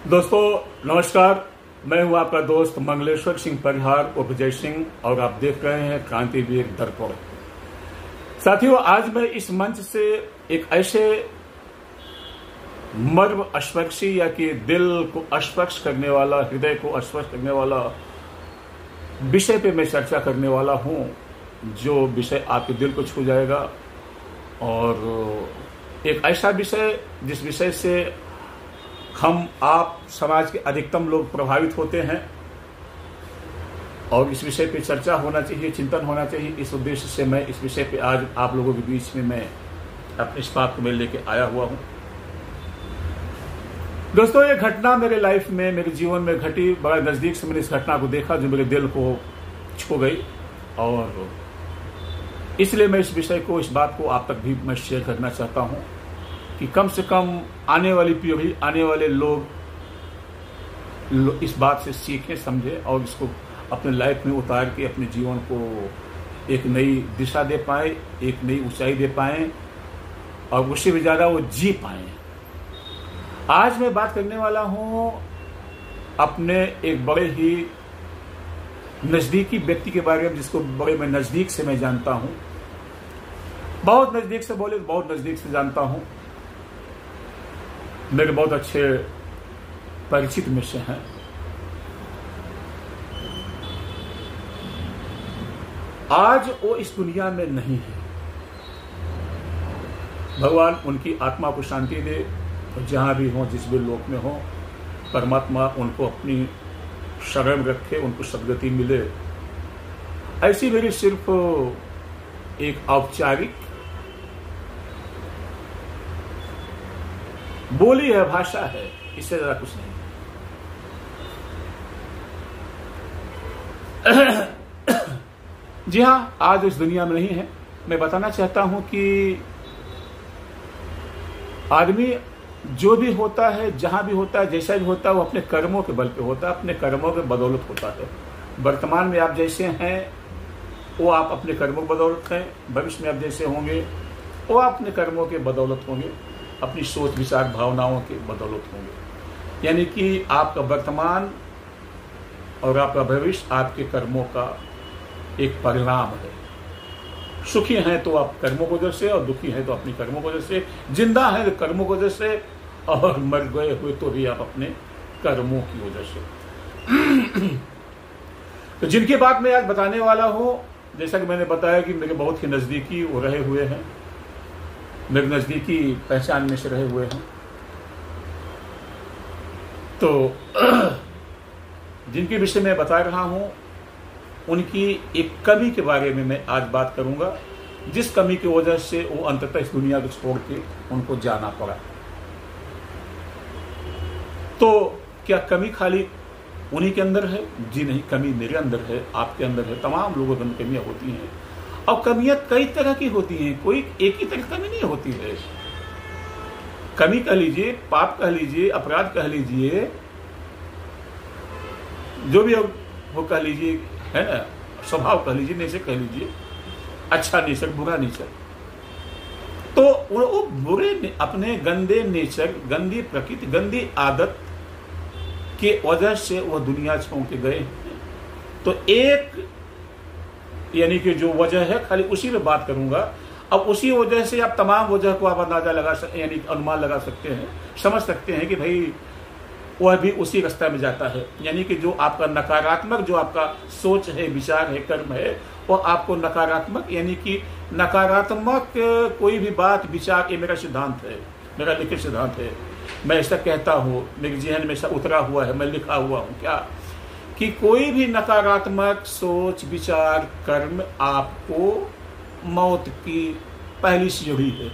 दोस्तों नमस्कार, मैं हूं आपका दोस्त मंगलेश्वर सिंह परिहार उर्फ जय सिंह और आप देख रहे हैं क्रांतिवीर दर्पण। साथियों, आज मैं इस मंच से एक ऐसे मर्म स्पर्शी या कि दिल को स्पर्श करने वाला, हृदय को स्पर्श करने वाला विषय पे मैं चर्चा करने वाला हूं, जो विषय आपके दिल को छू जाएगा। और एक ऐसा विषय जिस विषय से हम आप समाज के अधिकतम लोग प्रभावित होते हैं और इस विषय पे चर्चा होना चाहिए, चिंतन होना चाहिए। इस उद्देश्य से मैं इस विषय पे आज आप लोगों के बीच में मैं अपने इस बात को मैं लेके आया हुआ हूं। दोस्तों, ये घटना मेरे लाइफ में, मेरे जीवन में घटी। बड़ा नजदीक से मैंने इस घटना को देखा जो मेरे दिल को छू गई, और इसलिए मैं इस विषय को, इस बात को आप तक भी मैं शेयर करना चाहता हूं कि कम से कम आने वाली पीढ़ी, आने वाले लोग इस बात से सीखें, समझें और इसको अपने लाइफ में उतार के अपने जीवन को एक नई दिशा दे पाए, एक नई ऊंचाई दे पाए और उससे भी ज्यादा वो जी पाए। आज मैं बात करने वाला हूं अपने एक बड़े ही नजदीकी व्यक्ति के बारे में, जिसको बड़े मैं नजदीक से मैं जानता हूं, बहुत नजदीक से, बोले बहुत नजदीक से जानता हूं। मेरे बहुत अच्छे परिचित में से हैं। आज वो इस दुनिया में नहीं है। भगवान उनकी आत्मा को शांति दे, और जहां भी हो, जिस भी लोक में हो, परमात्मा उनको अपनी शरण रखे, उनको सद्गति मिले। ऐसी मेरी सिर्फ एक औपचारिक बोली है, भाषा है, इससे ज्यादा कुछ नहीं। जी हां, आज इस दुनिया में नहीं है। मैं बताना चाहता हूं कि आदमी जो भी होता है, जहां भी होता है, जैसा भी होता है, वो अपने कर्मों के बल पे होता है, अपने कर्मों के बदौलत होता है। वर्तमान में आप जैसे हैं वो आप अपने कर्मों के बदौलत हैं, भविष्य में आप जैसे होंगे वो आप अपने कर्मों के बदौलत होंगे, अपनी सोच विचार भावनाओं के बदौलत होंगे। यानी कि आपका वर्तमान और आपका भविष्य आपके कर्मों का एक परिणाम है। सुखी हैं तो आप कर्मों की वजह से, और दुखी हैं तो अपनी कर्मों की वजह से, जिंदा हैं तो कर्मों की वजह से, और मर गए हुए तो भी आप अपने कर्मों की वजह से। तो जिनकी बात मैं आज बताने वाला हूं, जैसा कि मैंने बताया कि मेरे बहुत ही नजदीकी वो रहे हुए हैं, मेरे नजदीकी पहचान में से रहे हुए हैं। तो जिनके विषय में बता रहा हूं, उनकी एक कमी के बारे में मैं आज बात करूंगा, जिस कमी की वजह से वो अंततः इस दुनिया को छोड़ के उनको जाना पड़ा। तो क्या कमी खाली उन्हीं के अंदर है? जी नहीं, कमी मेरे अंदर है, आपके अंदर है, तमाम लोगों के अंदर कमियां होती हैं। और कमियां कई तरह की होती हैं, कोई एक ही तरह की कमी नहीं होती है। कमी कह लीजिए, पाप कह लीजिए, अपराध कह लीजिए, जो भी वो कह लीजिए, है ना, स्वभाव कह लीजिए, नेचर कह लीजिए, अच्छा नेचर, बुरा नेचर। तो वो बुरे अपने गंदे नेचर, गंदी प्रकृति, गंदी आदत के वजह से वह दुनिया छोड़ के गए। तो एक यानी कि जो वजह है, खाली उसी में बात करूंगा। अब उसी वजह से आप तमाम वजह को आप अंदाजा लगा सकते, यानी अनुमान लगा सकते हैं, समझ सकते हैं कि भाई वह भी उसी रास्ते में जाता है। यानी कि जो आपका नकारात्मक, जो आपका सोच है, विचार है, कर्म है, वो आपको नकारात्मक, यानी कि नकारात्मक कोई भी बात, विचार, ये मेरा सिद्धांत है, मेरा लिखित सिद्धांत है। मैं ऐसा कहता हूँ, मेरे जहन में ऐसा उतरा हुआ है, मैं लिखा हुआ हूँ क्या, कि कोई भी नकारात्मक सोच, विचार, कर्म आपको मौत की पहली सीढ़ी है।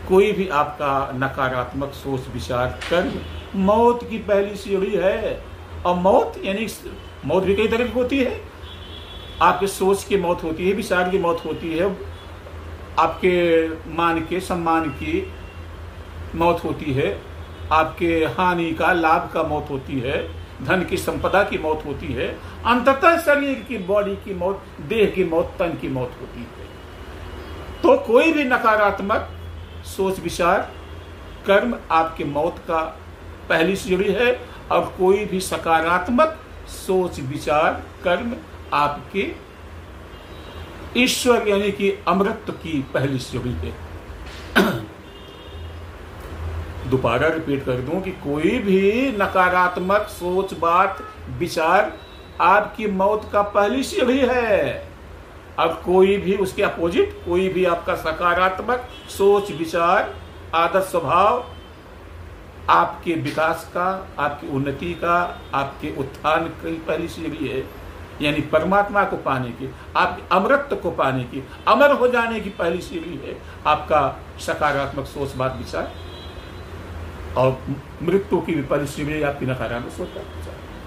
कोई भी आपका नकारात्मक सोच, विचार, कर्म मौत की पहली सीढ़ी है। और मौत यानी मौत भी कई तरह की होती है। आपके सोच की मौत होती है, विचार की मौत होती है, आपके मान के, सम्मान की मौत होती है, आपके हानि का, लाभ का मौत होती है, धन की, संपदा की मौत होती है, अंततः शरीर की, बॉडी की मौत, देह की मौत, तन की मौत होती है। तो कोई भी नकारात्मक सोच, विचार, कर्म आपकी मौत का पहली सीढ़ी है, और कोई भी सकारात्मक सोच विचार कर्म आपके ईश्वर यानी कि अमृत की पहली सीढ़ी है। दोबारा रिपीट कर दूं कि कोई भी नकारात्मक सोच बात विचार आपकी मौत का पहली सीढ़ी है। अब कोई भी उसके अपोजिट, कोई भी आपका सकारात्मक सोच विचार आदत स्वभाव आपके विकास का, आपकी उन्नति का, आपके उत्थान की पहली सीढ़ी है। यानी परमात्मा को पाने की, आपके अमृत को पाने की, अमर हो जाने की पहली सीढ़ी है आपका सकारात्मक सोच बात विचार, और मृत्यु की भी पहली सीढ़ी है आपकी नकारात्मक सोच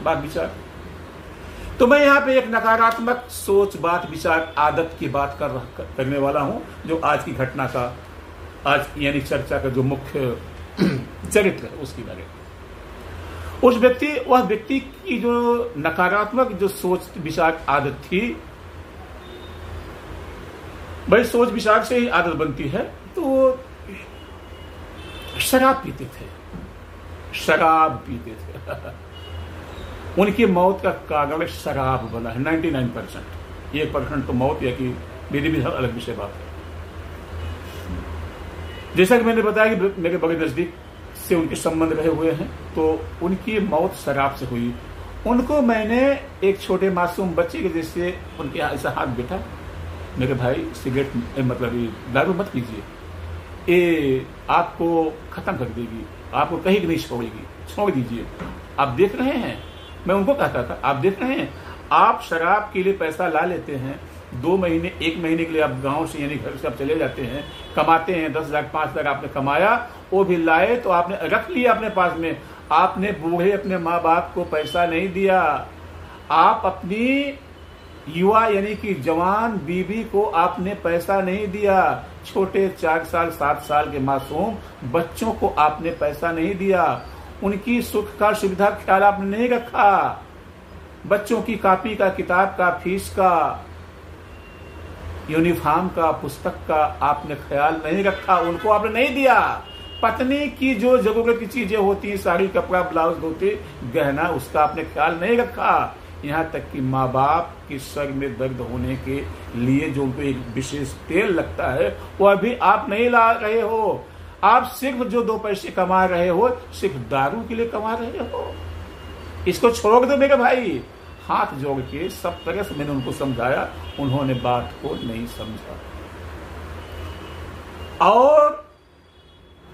बात विचार। तो मैं यहाँ पे एक नकारात्मक सोच बात विचार आदत की बात करने वाला हूँ, जो आज की घटना का, आज यानी चर्चा का जो मुख्य चरित्र है उसकी बारे में। वह व्यक्ति की जो नकारात्मक जो सोच विचार आदत थी, भाई सोच विचार से ही आदत बनती है। तो शराब पीते थे, शराब पीते थे। उनकी मौत का कारण शराब बना है 99%। 1% तो मौत या कि मेरी भी अलग विषय बात है। जैसा कि मैंने बताया कि मेरे बड़े नजदीक से उनके संबंध रहे हुए हैं, तो उनकी मौत शराब से हुई। उनको मैंने एक छोटे मासूम बच्चे के जैसे उनके ऐसा हाथ बैठा, मेरे भाई सिगरेट मतलब दारू मत पीजिए, ये आपको खत्म कर देगी, आपको कहीं नहीं छोड़ेगी, छोड़ दीजिए। आप देख रहे हैं, मैं उनको कहता था, आप देख रहे हैं, आप शराब के लिए पैसा ला लेते हैं, 2 महीने 1 महीने के लिए आप गांव से यानी घर से आप चले जाते हैं, कमाते हैं 10,000 5,000 आपने कमाया, वो भी लाए तो आपने रख लिया अपने पास में। आपने बूढ़े अपने माँ बाप को पैसा नहीं दिया, आप अपनी युवा यानी कि जवान बीवी को आपने पैसा नहीं दिया, छोटे 4 साल 7 साल के मासूम बच्चों को आपने पैसा नहीं दिया, उनकी सुख का सुविधा ख्याल आपने नहीं रखा, बच्चों की कॉपी का, किताब का, फीस का, यूनिफॉर्म का, पुस्तक का आपने ख्याल नहीं रखा, उनको आपने नहीं दिया। पत्नी की जो जरूरत की चीजें होती हैं, साड़ी कपड़ा ब्लाउज धोती गहना, उसका आपने ख्याल नहीं रखा। यहाँ तक कि माँ बाप के सर में दर्द होने के लिए जो उनको एक विशेष तेल लगता है वह भी आप नहीं ला रहे हो। आप सिर्फ जो 2 पैसे कमा रहे हो सिर्फ दारू के लिए कमा रहे हो। इसको छोड़ दो मेरे भाई। हाथ जोड़ के सब तरह से मैंने उनको समझाया, उन्होंने बात को नहीं समझा। और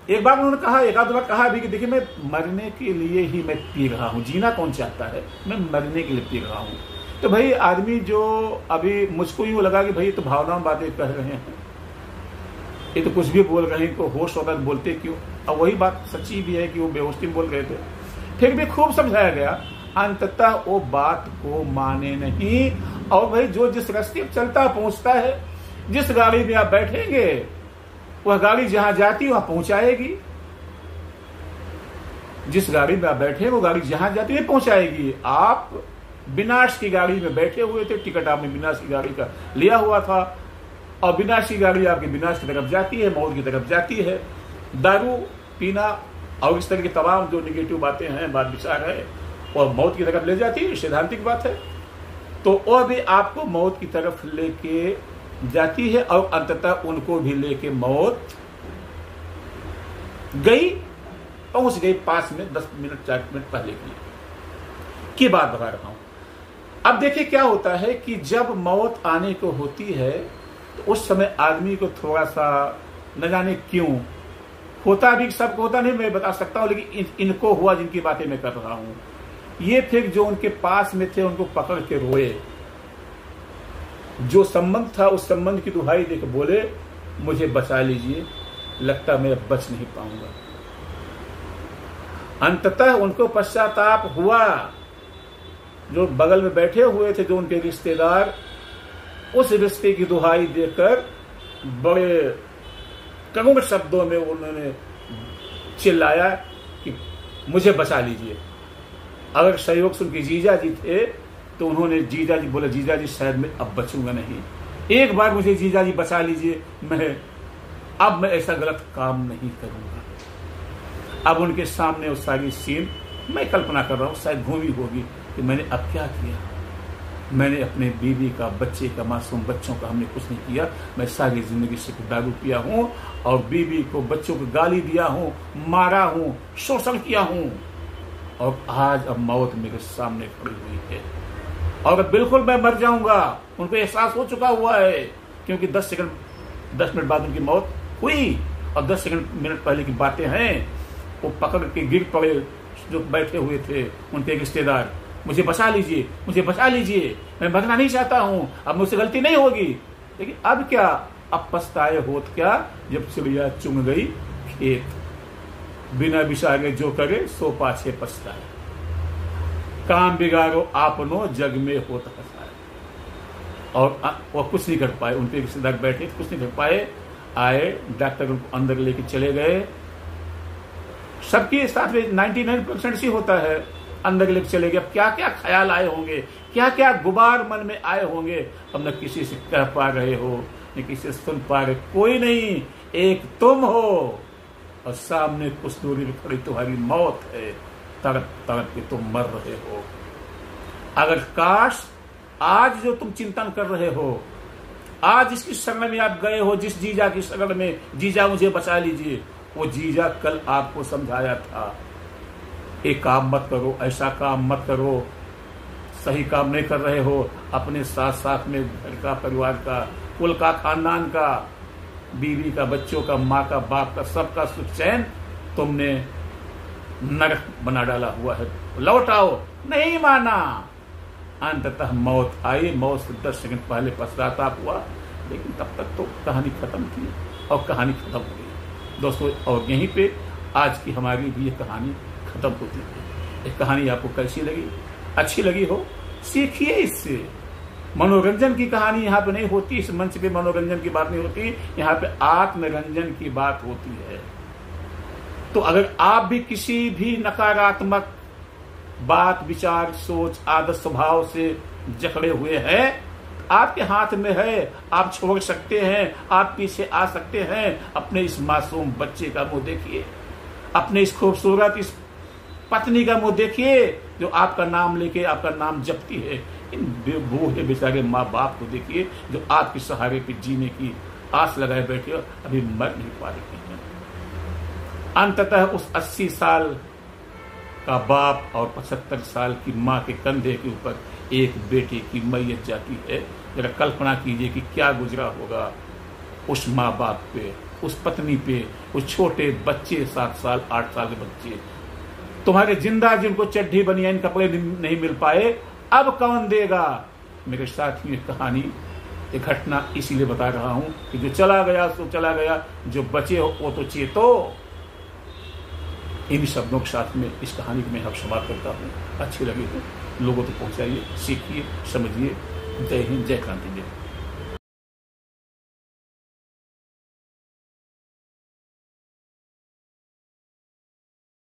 एक बार उन्होंने कहा, एक आध बार कहा भी कि देखिए मैं मरने के लिए ही मैं पी रहा हूँ, जीना कौन चाहता है, मैं मरने के लिए पी रहा हूँ। तो भाई आदमी जो अभी मुझको यूँ लगा कि भाई ये तो भावनाओं बातें कह रहे हैं, ये तो कुछ भी बोल रहे हैं, को होश होकर बोलते क्यों। अब वही बात सच्ची भी है कि वो बेहोशी बोल रहे थे, फिर भी खूब समझाया गया, अंततः वो बात को माने नहीं। और भाई जो जिस रास्ते पर चलता पहुंचता है, जिस गाड़ी में आप बैठेंगे वह गाड़ी जहां जाती है वहां पहुंचाएगी, जिस गाड़ी में आप बैठे वो गाड़ी जहां जाती है पहुंचाएगी। आप विनाश की गाड़ी में बैठे हुए थे, टिकट आपने विनाश की गाड़ी का लिया हुआ था, और विनाश की गाड़ी आपके विनाश की तरफ जाती है, मौत की तरफ जाती है। दारू पीना और इस तरह की तमाम जो निगेटिव बातें हैं, बात विचार है, और मौत की तरफ ले जाती है, सैद्धांतिक बात है। तो वह भी आपको मौत की तरफ लेके जाती है, और अंततः उनको भी लेके मौत गई, पहुंच गई पास में 10 मिनट 4 मिनट पहले की बात बता रहा हूं। अब देखिए क्या होता है कि जब मौत आने को होती है तो उस समय आदमी को थोड़ा सा न जाने क्यों होता, भी सबको होता नहीं मैं बता सकता हूं, लेकिन इनको हुआ जिनकी बातें मैं कर रहा हूं। ये फिर जो उनके पास में थे उनको पकड़ के रोए, जो संबंध था उस संबंध की दुहाई देकर बोले मुझे बचा लीजिए, लगता मैं अब बच नहीं पाऊंगा। अंततः उनको पश्चाताप हुआ। जो बगल में बैठे हुए थे जो उनके रिश्तेदार, उस रिश्ते की दुहाई देकर बड़े कड़वे शब्दों में उन्होंने चिल्लाया कि मुझे बचा लीजिए। अगर सहयोग से उनके जीजा जी थे तो उन्होंने जीजा जी बोले, जीजा जी शायद मैं अब बचूंगा नहीं, एक बार मुझे जीजा जी बचा लीजिए, मैं ऐसा गलत काम नहीं करूंगा। अब उनके सामने वो सारी सीन मैं कल्पना कर रहा हूँ, शायद घूमी होगी कि मैंने अब क्या किया। मैंने अपने बीवी का, बच्चे का, मासूम बच्चों का हमने कुछ नहीं किया। मैं सारी जिंदगी से दारू पिया हूँ और बीवी को, बच्चों को गाली दिया हूँ, मारा हूँ, शोषण किया हूँ, और आज अब मौत मेरे सामने खड़ी हुई है और बिल्कुल मैं मर जाऊंगा। उनको एहसास हो चुका हुआ है, क्योंकि 10 मिनट बाद उनकी मौत हुई और 10 मिनट पहले की बातें हैं। वो पकड़ के गिर पड़े जो बैठे हुए थे उनके रिश्तेदार, मुझे बचा लीजिए, मुझे बचा लीजिए, मैं मरना नहीं चाहता हूं, अब मुझसे गलती नहीं होगी। लेकिन अब क्या, अब पछताए होत क्या जब चिड़िया चुंग गई खेत, बिना विचारे जो करे सो पाछे पछताए, काम बिगाड़ो आपनो जग में होत हसाए। और वो कुछ नहीं कर पाए, उनके रिश्तेदार बैठे कुछ नहीं कर पाए। आए डॉक्टर उनको अंदर लेके चले गए। सबके साथ में 99% से होता है, अंदर लेके चले गए। अब क्या क्या ख्याल आए होंगे, क्या क्या गुबार मन में आए होंगे। अब न किसी से कह पा रहे हो, न किसी से सुन पा रहे, कोई नहीं, एक तुम हो और सामने कुछ दूरी में खड़ी तुम्हारी मौत है। तड़प तड़प के तुम मर रहे हो। अगर काश आज जो तुम चिंतन कर रहे हो, आज जिसकी शरण में आप गए हो, जिस जीजा की शरण में, जीजा मुझे बचा लीजिए, वो जीजा कल आपको समझाया था, एक काम मत करो, ऐसा काम मत करो, सही काम नहीं कर रहे हो। अपने साथ साथ में घर का, परिवार का, कुल का, खानदान का, बीवी का, बच्चों का, माँ का, बाप का, सबका सुख चैन तुमने नरक बना डाला हुआ है। लौट आओ, नहीं माना। अंततः मौत आई। मौत से 10 सेकंड पहले पश्चाताप हुआ, लेकिन तब तक तो कहानी खत्म थी और कहानी खत्म हो गई दोस्तों। और यहीं पे आज की हमारी भी ये कहानी खत्म होती है। ये कहानी आपको कैसी लगी? अच्छी लगी हो, सीखिए इससे। मनोरंजन की कहानी यहाँ पे नहीं होती, इस मंच पे मनोरंजन की बात नहीं होती, यहाँ पे आत्मरंजन की बात होती है। तो अगर आप भी किसी भी नकारात्मक बात, विचार, सोच, आदत, स्वभाव से जकड़े हुए हैं, आपके हाथ में है, आप छोड़ सकते हैं, आप पीछे आ सकते हैं। अपने इस मासूम बच्चे का मुंह देखिए, अपने इस खूबसूरत इस पत्नी का मुंह देखिए जो आपका नाम लेके आपका नाम जपती है। इन बूढ़े बेचारे माँ बाप को देखिए जो आपके सहारे पे जीने की आस लगाए बैठे और अभी मर नहीं पा रहे हैं। अंततः उस 80 साल का बाप और 75 साल की माँ के कंधे के ऊपर एक बेटे की मैयत जाती है। जरा कल्पना कीजिए कि क्या गुजरा होगा उस माँ बाप पे, उस पत्नी पे, उस छोटे बच्चे, 7 साल 8 साल के बच्चे। तुम्हारे जिंदा जिनको चड्ढी बनियान कपड़े नहीं मिल पाए, अब कौन देगा? मेरे साथियों, ये कहानी, ये घटना इसीलिए बता रहा हूं कि जो चला गया सो चला गया, जो बचे हो वो तो चेतो। इन शब्दों के साथ में इस कहानी को मैं अब समाप्त करता हूँ। अच्छी लगी तो लोगों तक पहुंचाइए, सीखिए, समझिए। जय हिंद, जय क्रांति, जय।